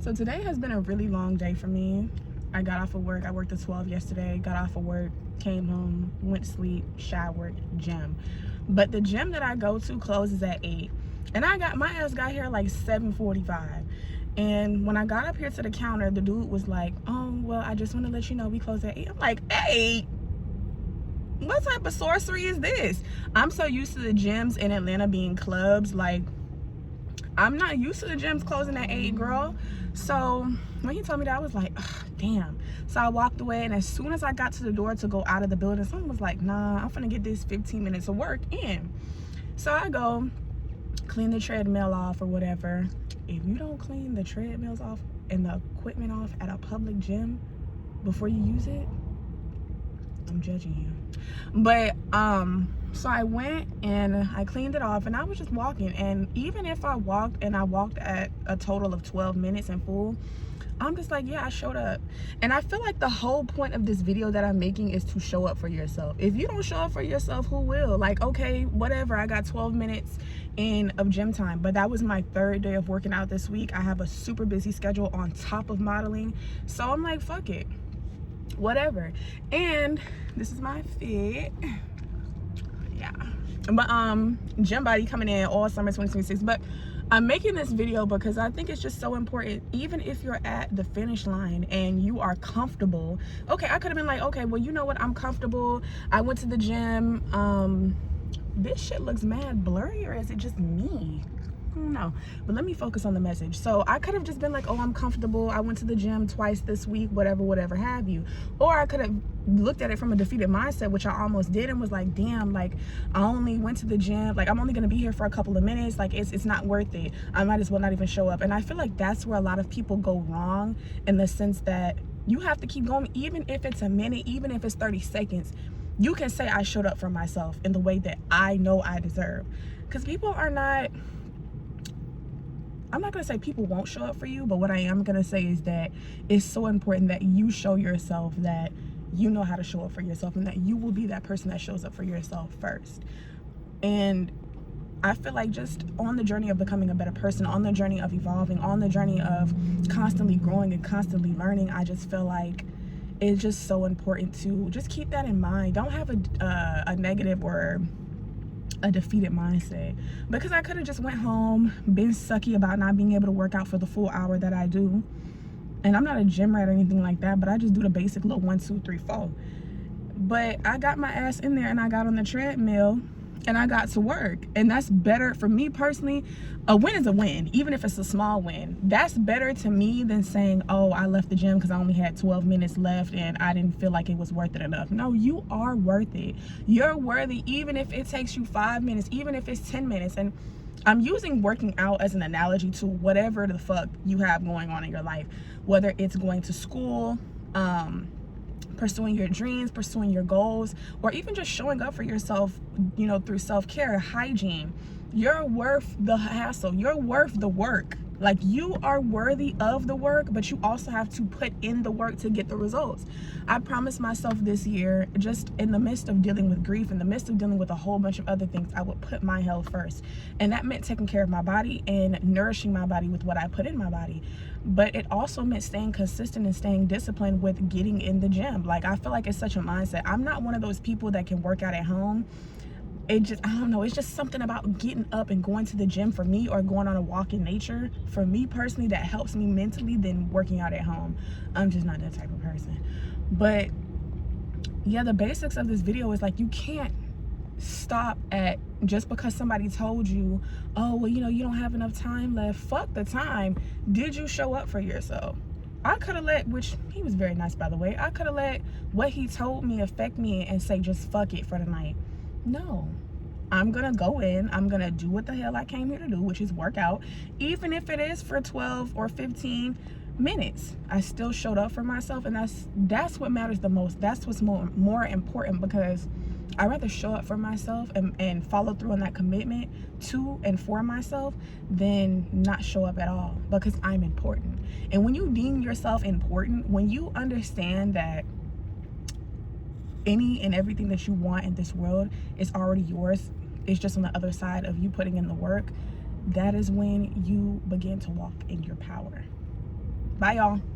So today has been a really long day for me. I got off of work. I worked at 12 yesterday. Got off of work, came home, went to sleep, showered, gym. But the gym that I go to closes at 8. And my ass got here like 7:45. And when I got up here to the counter, the dude was like, "Oh, well, I just want to let you know we close at 8." I'm like, 8? What type of sorcery is this? I'm so used to the gyms in Atlanta being clubs. Like, I'm not used to the gyms closing at 8, girl. So when he told me that, I was like, ugh, damn. So I walked away, and as soon as I got to the door to go out of the building, someone was like, nah, I'm finna get this 15 minutes of work in. So I go clean the treadmill off or whatever. If you don't clean the treadmills off and the equipment off at a public gym before you use it, I'm judging you. But so I went and I cleaned it off, and I was just walking. And even if I walked at a total of 12 minutes in full, I'm just like, yeah, I showed up. And I feel like the whole point of this video that I'm making is to show up for yourself. If you don't show up for yourself, who will? Like, okay, whatever, I got 12 minutes of gym time, but that was my 3rd day of working out this week. I have a super busy schedule on top of modeling, so I'm like, fuck it, whatever. And this is my fit. Yeah, but gym body coming in all summer 2026. But I'm making this video because I think it's just so important. Even if you're at the finish line and you are comfortable, okay, I could have been like, okay, well, you know what, I'm comfortable, I went to the gym. This shit looks mad blurry, or is it just me? No, but let me focus on the message. So I could have just been like, oh, I'm comfortable, I went to the gym twice this week, whatever have you. Or I could have looked at it from a defeated mindset, which I almost did, and was like, damn, like, I only went to the gym, like, I'm only gonna be here for a couple of minutes, like, it's not worth it, I might as well not even show up. And I feel like that's where a lot of people go wrong, in the sense that you have to keep going. Even if it's a minute, even if it's 30 seconds, you can say, I showed up for myself in the way that I know I deserve. Because people are not, I'm not gonna say people won't show up for you, but what I am gonna say is that it's so important that you show yourself that you know how to show up for yourself, and that you will be that person that shows up for yourself first. And I feel like, just on the journey of becoming a better person, on the journey of evolving, on the journey of constantly growing and constantly learning, I just feel like it's just so important to just keep that in mind. Don't have a negative or a defeated mindset, because I could have just went home, been sucky about not being able to work out for the full hour that I do. And I'm not a gym rat or anything like that, but I just do the basic little 1, 2, 3, 4. But I got my ass in there, and I got on the treadmill, and I got to work. And that's better for me personally. A win is a win, even if it's a small win. That's better to me than saying, oh, I left the gym because I only had 12 minutes left and I didn't feel like it was worth it enough. No, you are worth it. You're worthy, even if it takes you 5 minutes, even if it's 10 minutes. And I'm using working out as an analogy to whatever the fuck you have going on in your life, whether it's going to school, pursuing your dreams, pursuing your goals, or even just showing up for yourself, you know, through self-care, hygiene. You're worth the hassle. You're worth the work. Like, you are worthy of the work, but you also have to put in the work to get the results. I promised myself this year, just in the midst of dealing with grief, in the midst of dealing with a whole bunch of other things, I would put my health first. And that meant taking care of my body and nourishing my body with what I put in my body. But it also meant staying consistent and staying disciplined with getting in the gym. Like, I feel like it's such a mindset. I'm not one of those people that can work out at home. It just, I don't know, it's just something about getting up and going to the gym for me, or going on a walk in nature for me personally, that helps me mentally than working out at home. I'm just not that type of person. But yeah, the basics of this video is like, you can't stop at just because somebody told you, oh, well, you know, you don't have enough time left. Fuck the time. Did you show up for yourself? I could have let, which he was very nice, by the way, I could have let what he told me affect me and say, just fuck it for the night. No, I'm gonna go in, I'm gonna do what the hell I came here to do, which is work out. Even if it is for 12 or 15 minutes, I still showed up for myself. And that's what matters the most. That's what's more important, because I'd rather show up for myself and follow through on that commitment to and for myself than not show up at all, because I'm important. And when you deem yourself important, when you understand that any and everything that you want in this world is already yours, it's just on the other side of you putting in the work, that is when you begin to walk in your power. Bye, y'all.